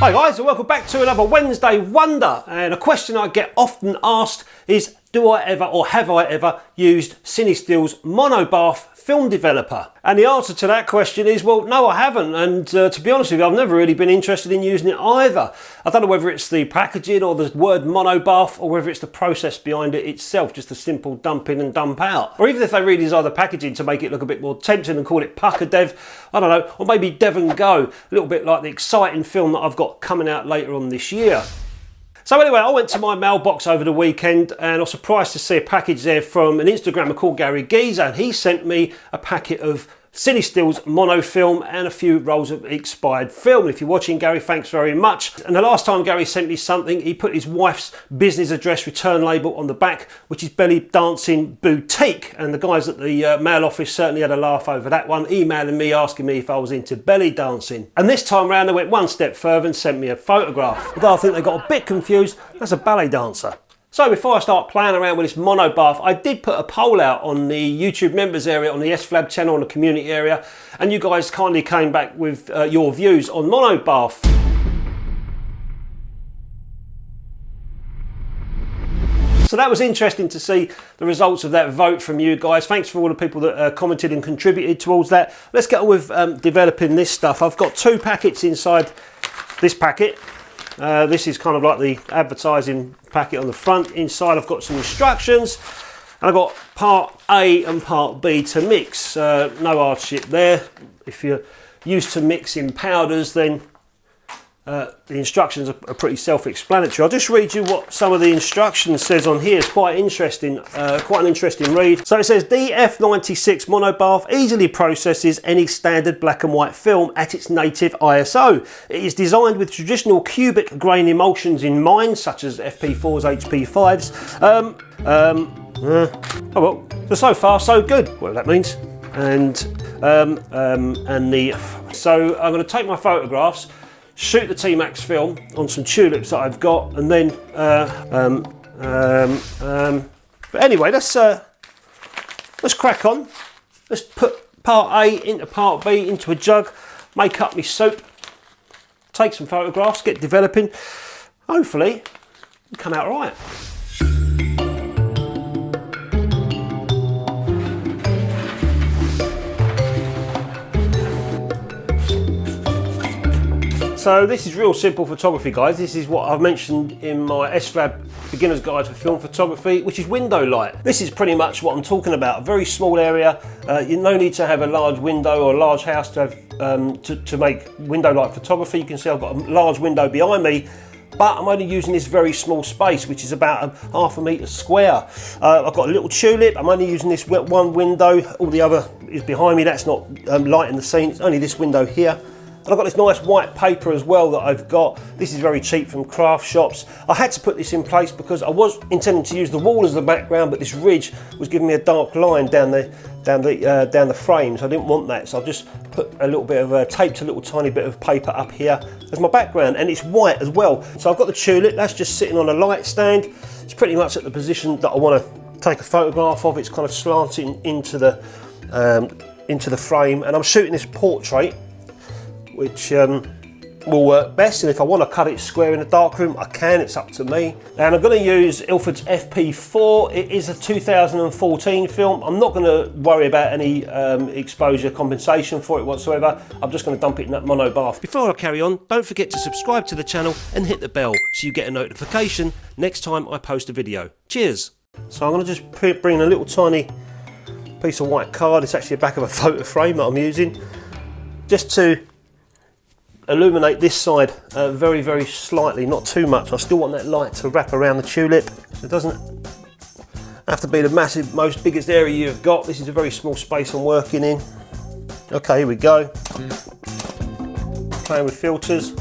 Hi guys, and welcome back to another Wednesday Wonder. And a question I get often asked is, do I ever or have I ever used CineStill's Monobath film developer? And the answer to that question is, well, no, I haven't. And to be honest with you, I've never really been interested in using it either. I don't know whether it's the packaging or the word monobath, or whether it's the process behind it itself, just a simple dump in and dump out. Or even if they redesign the packaging to make it look a bit more tempting and call it Pucker Dev, I don't know, or maybe Dev and Go, a little bit like the exciting film that I've got coming out later on this year. So anyway, I went to my mailbox over the weekend and I was surprised to see a package there from an Instagrammer called Gary Geezer, and he sent me a packet of CineStill's mono film and a few rolls of expired film. If you're watching, Gary, thanks very much. And the last time Gary sent me something, he put his wife's business address return label on the back, which is Belly Dancing Boutique. And the guys at the mail office certainly had a laugh over that one, emailing me, asking me if I was into belly dancing. And this time round, they went one step further and sent me a photograph. Although I think they got a bit confused, that's a ballet dancer. So before I start playing around with this monobath, I did put a poll out on the YouTube members area, on the SFlab channel, on the community area, and you guys kindly came back with your views on monobath. So that was interesting to see the results of that vote from you guys. Thanks for all the people that commented and contributed towards that. Let's get on with developing this stuff. I've got two packets inside this packet. This is kind of like the advertising packet on the front. Inside I've got some instructions, and I've got part A and part B to mix. No hardship there. If you're used to mixing powders, then the instructions are pretty self-explanatory. I'll just read you what some of the instructions says on here. It's quite interesting, quite an interesting read. So it says, DF96 Monobath easily processes any standard black and white film at its native ISO. It is designed with traditional cubic grain emulsions in mind, such as FP4s, HP5s. Oh well, so far so good, whatever that means. So I'm going to take my photographs, shoot the T-Max film on some tulips that I've got, and then but anyway, let's crack on. Let's put part A into part B into a jug, make up my soup, take some photographs, get developing. Hopefully it'll come out right. So this is real simple photography, guys. This is what I've mentioned in my SFlab Beginner's Guide for Film Photography, which is window light. This is pretty much what I'm talking about. A very small area. You no need to have a large window or a large house to have to make window light photography. You can see I've got a large window behind me, but I'm only using this very small space, which is about half a metre square. I've got a little tulip. I'm only using this one window. All the other is behind me. That's not lighting the scene. It's only this window here. And I've got this nice white paper as well that I've got. This is very cheap from craft shops. I had to put this in place because I was intending to use the wall as the background, but this ridge was giving me a dark line down the frame, so I didn't want that. So I've just put a little bit of taped a little tiny bit of paper up here as my background, and it's white as well. So I've got the tulip. That's just sitting on a light stand. It's pretty much at the position that I want to take a photograph of. It's kind of slanting into the frame, and I'm shooting this portrait, which will work best, and if I want to cut it square in the darkroom, I can. It's up to me. And I'm going to use Ilford's FP4. It is a 2014 film. I'm not going to worry about any exposure compensation for it whatsoever. I'm just going to dump it in that monobath. Before I carry on, don't forget to subscribe to the channel and hit the bell so you get a notification next time I post a video. Cheers. So I'm going to just bring a little tiny piece of white card. It's actually the back of a photo frame that I'm using, just to illuminate this side very, very slightly, not too much. I still want that light to wrap around the tulip. It doesn't have to be the massive, most biggest area you've got. This is a very small space I'm working in. Okay, here we go. Playing with filters.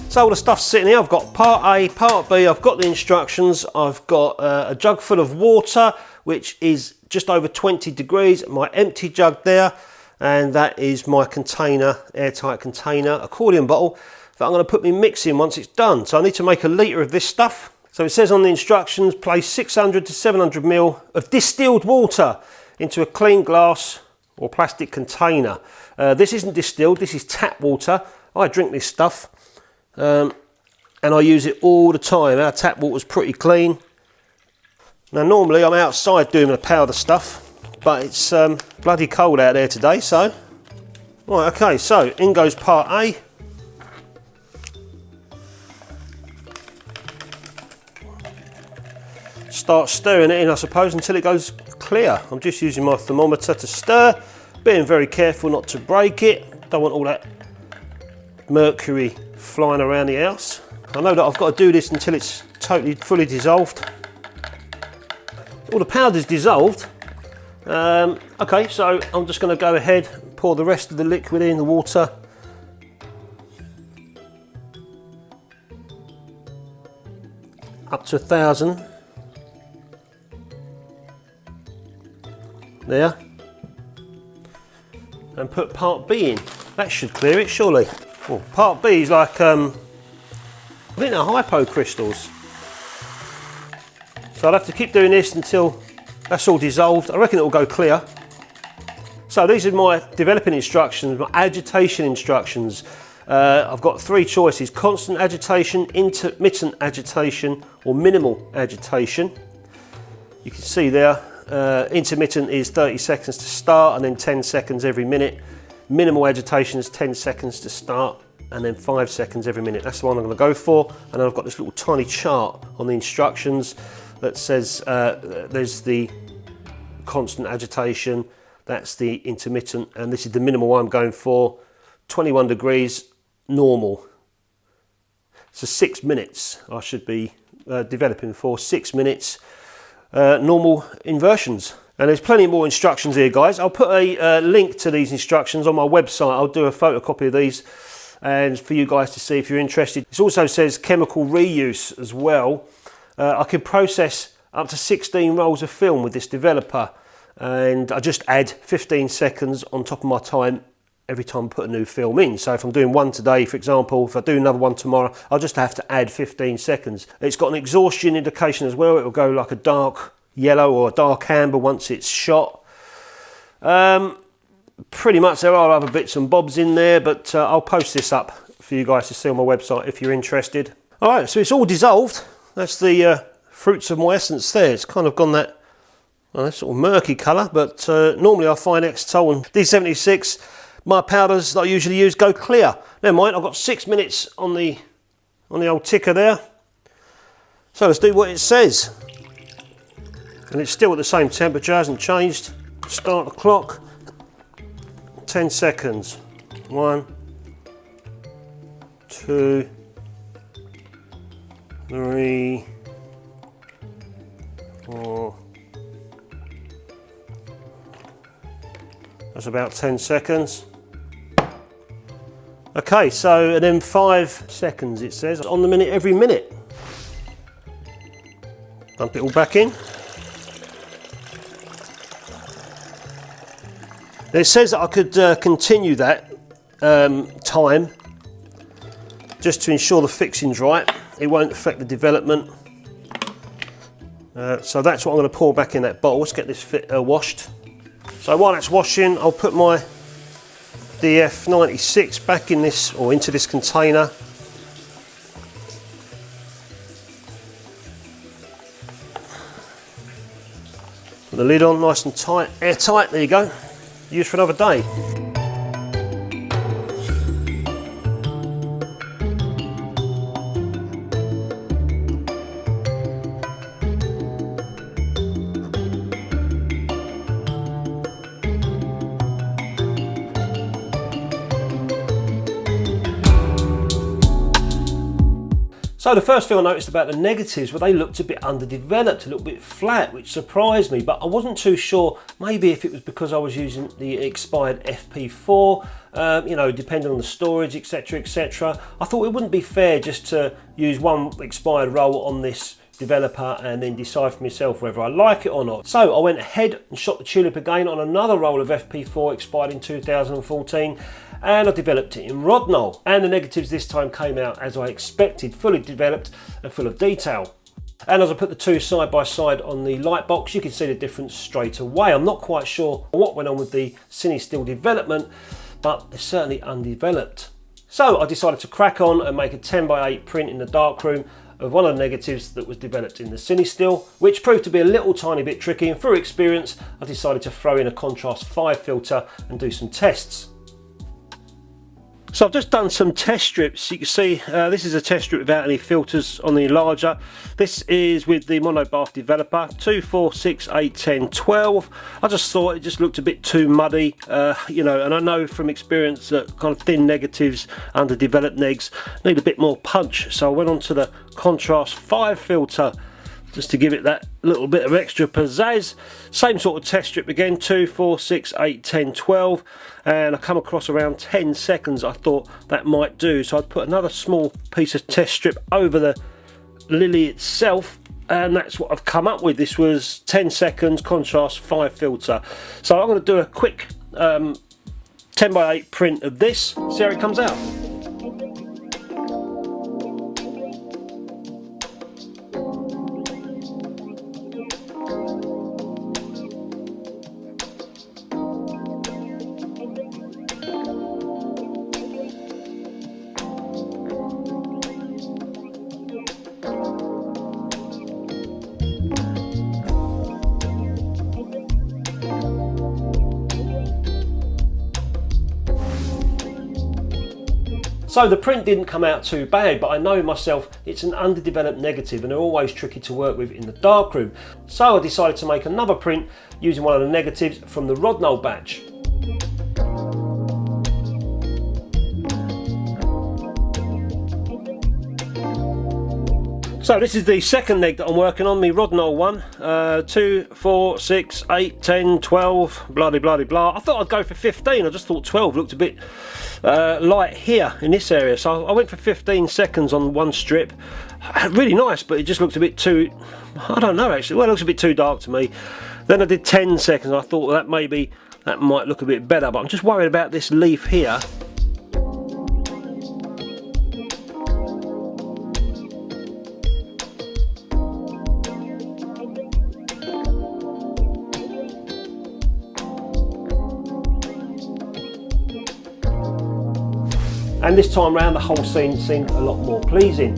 So all the stuff's sitting here. I've got part A, part B, I've got the instructions, I've got a jug full of water, which is just over 20 degrees, my empty jug there, and that is my container, airtight container, accordion bottle that I'm going to put my mix in once it's done. So I need to make a litre of this stuff. So it says on the instructions, place 600 to 700 ml of distilled water into a clean glass or plastic container. This isn't distilled, this is tap water. I drink this stuff and I use it all the time. Our tap water's pretty clean. Now normally I'm outside doing the powder stuff, but it's bloody cold out there today, so. Right, okay, so in goes part A. Start stirring it in, I suppose, until it goes clear. I'm just using my thermometer to stir, being very careful not to break it. Don't want all that mercury flying around the house. I know that I've got to do this until it's totally, fully dissolved. All the powder's dissolved. Okay, so I'm just going to go ahead and pour the rest of the liquid in, the water. Up to 1,000. There. And put part B in. That should clear it, surely. Well, part B is like, I think they're hypo crystals. So I'll have to keep doing this until that's all dissolved. I reckon it will go clear. So these are my developing instructions, my agitation instructions. I've got 3 choices: constant agitation, intermittent agitation, or minimal agitation. You can see there, intermittent is 30 seconds to start and then 10 seconds every minute. Minimal agitation is 10 seconds to start and then 5 seconds every minute. That's the one I'm going to go for. And then I've got this little tiny chart on the instructions that says there's the constant agitation, that's the intermittent, and this is the minimal one I'm going for. 21 degrees, normal. So 6 minutes I should be developing for, 6 minutes, normal inversions. And there's plenty more instructions here, guys. I'll put a link to these instructions on my website. I'll do a photocopy of these and for you guys to see if you're interested. It also says chemical reuse as well. I can process up to 16 rolls of film with this developer, and I just add 15 seconds on top of my time every time I put a new film in. So if I'm doing one today, for example, if I do another one tomorrow, I'll just have to add 15 seconds. It's got an exhaustion indication as well. It will go like a dark yellow or a dark amber once it's shot. Pretty much there are other bits and bobs in there, but I'll post this up for you guys to see on my website if you're interested. All right, so it's all dissolved. That's the fruits of my essence there. It's kind of gone that sort of murky colour, but normally I find Xtol and D76, my powders that I usually use, go clear. Never mind, I've got 6 minutes on the old ticker there. So let's do what it says. And it's still at the same temperature, hasn't changed. Start the clock. 10 seconds. 1, 2, 3, 4. That's about 10 seconds. Okay, so and then 5 seconds it says on the minute every minute. Dump it all back in. It says that I could continue that time just to ensure the fixing's right. It won't affect the development. So that's what I'm going to pour back in that bottle. Let's get this washed. So while that's washing, I'll put my DF96 back in this, or into this container. Put the lid on nice and tight, airtight, there you go. Used for another day. So the first thing I noticed about the negatives were they looked a bit underdeveloped, a little bit flat, which surprised me, but I wasn't too sure, maybe if it was because I was using the expired FP4, you know, depending on the storage, etc, etc. I thought it wouldn't be fair just to use one expired roll on this developer and then decide for myself whether I like it or not. So I went ahead and shot the tulip again on another roll of FP4 expired in 2014, and I developed it in Rodnall, and the negatives this time came out as I expected, fully developed and full of detail. And as I put the two side by side on the light box, you can see the difference straight away. I'm not quite sure what went on with the CineStill development, but it's certainly undeveloped. So I decided to crack on and make a 10x8 print in the darkroom of one of the negatives that was developed in the CineStill, which proved to be a little tiny bit tricky, and through experience I decided to throw in a contrast 5 filter and do some tests. So I've just done some test strips. You can see this is a test strip without any filters on the enlarger. This is with the Monobath developer, 2, 4, 6, 8, 10, 12. I just thought it just looked a bit too muddy, you know, and I know from experience that kind of thin negatives, underdeveloped negs, need a bit more punch. So I went on to the contrast 5 filter just to give it that little bit of extra pizzazz. Same sort of test strip again, 2, 4, 6, 8, 10, 12, and I come across around 10 seconds. I thought that might do, so I'd put another small piece of test strip over the lily itself, and that's what I've come up with. This was 10 seconds, contrast 5 filter. So I'm going to do a quick 10x8 print of this, see how it comes out. So the print didn't come out too bad, but I know myself it's an underdeveloped negative and they're always tricky to work with in the darkroom. So I decided to make another print using one of the negatives from the Ortho batch. So this is the second neg that I'm working on, the Ortho one, 2, 4, 6, 8, 10, 12, blah de blah de blah. I thought I'd go for 15, I just thought 12 looked a bit light here in this area, so I went for 15 seconds on one strip. Really nice, but it just looked a bit too, I don't know actually, well it looks a bit too dark to me. Then I did 10 seconds, I thought that maybe that might look a bit better, but I'm just worried about this leaf here. And this time round the whole scene seemed a lot more pleasing.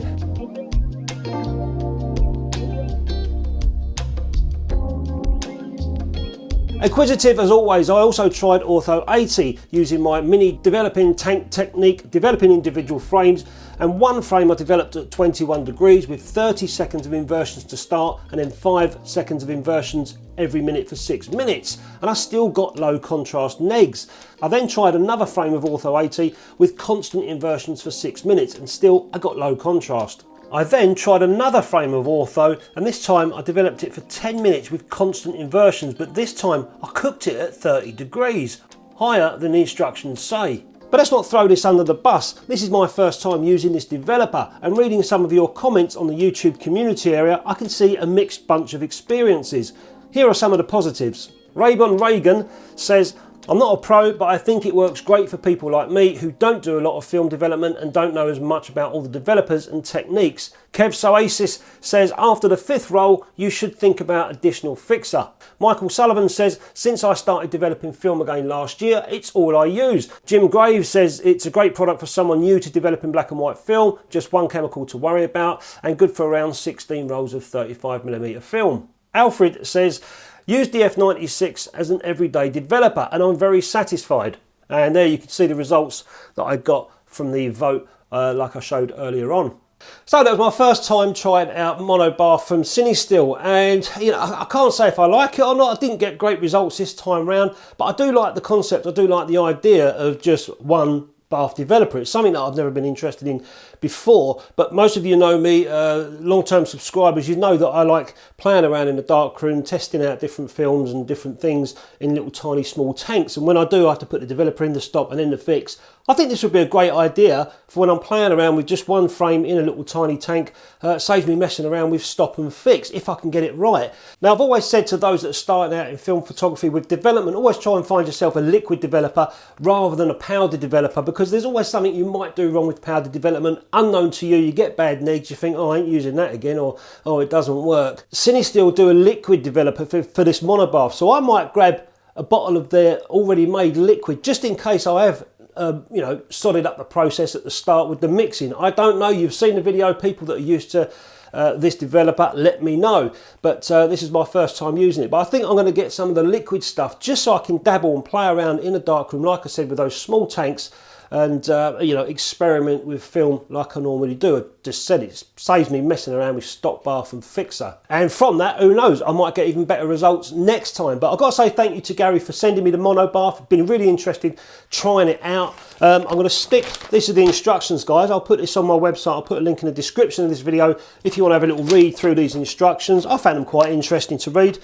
Acquisitive as always, I also tried Ortho 80 using my mini developing tank technique, developing individual frames, and one frame I developed at 21 degrees with 30 seconds of inversions to start and then 5 seconds of inversions every minute for 6 minutes, and I still got low contrast negs. I then tried another frame of Ortho 80 with constant inversions for 6 minutes and still I got low contrast. I then tried another frame of Ortho, and this time I developed it for 10 minutes with constant inversions, but this time I cooked it at 30 degrees, higher than the instructions say. But let's not throw this under the bus. This is my first time using this developer, and reading some of your comments on the YouTube community area, I can see a mixed bunch of experiences. Here are some of the positives. Raybon Reagan says, I'm not a pro, but I think it works great for people like me who don't do a lot of film development and don't know as much about all the developers and techniques. Kev Soasis says, after the 5th roll, you should think about additional fixer. Michael Sullivan says, since I started developing film again last year, it's all I use. Jim Graves says, it's a great product for someone new to developing black and white film, just one chemical to worry about, and good for around 16 rolls of 35mm film. Alfred says, use the F96 as an everyday developer and I'm very satisfied. And there you can see the results that I got from the vote like I showed earlier on. So that was my first time trying out Monobath from CineStill, and you know, I can't say if I like it or not. I didn't get great results this time round, but I do like the concept, I do like the idea of just one bath developer. It's something that I've never been interested in before, but most of you know me, long-term subscribers, you know that I like playing around in the darkroom, testing out different films and different things in little tiny small tanks, and when I do I have to put the developer in the stop and in the fix, I think this would be a great idea for when I'm playing around with just one frame in a little tiny tank. It saves me messing around with stop and fix if I can get it right. Now, I've always said to those that are starting out in film photography with development, always try and find yourself a liquid developer rather than a powder developer, because there's always something you might do wrong with powder development, unknown to you. You get bad negs, you think, oh, I ain't using that again, or oh, it doesn't work. CineStill do a liquid developer for this monobath, so I might grab a bottle of their already made liquid just in case I have you know, sodded up the process at the start with the mixing. I don't know, you've seen the video, people that are used to this developer, let me know. But this is my first time using it. But I think I'm going to get some of the liquid stuff just so I can dabble and play around in a darkroom, like I said, with those small tanks, and you know, experiment with film like I normally do. I just said it saves me messing around with stop, bath and fixer, and from that, who knows, I might get even better results next time. But I've got to say thank you to Gary for sending me the monobath. I've been really interested trying it out. I'm going to stick, this is the instructions, guys. I'll put this on my website. I'll put a link in the description of this video if you want to have a little read through these instructions. I found them quite interesting to read.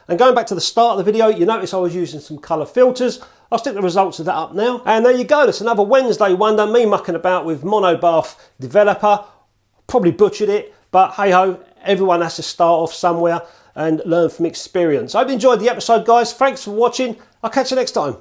And going back to the start of the video, you notice I was using some colour filters. I'll stick the results of that up now. And there you go, that's another Wednesday wonder, me mucking about with monobath developer. Probably butchered it, but hey ho, everyone has to start off somewhere and learn from experience. I hope you enjoyed the episode, guys. Thanks for watching. I'll catch you next time.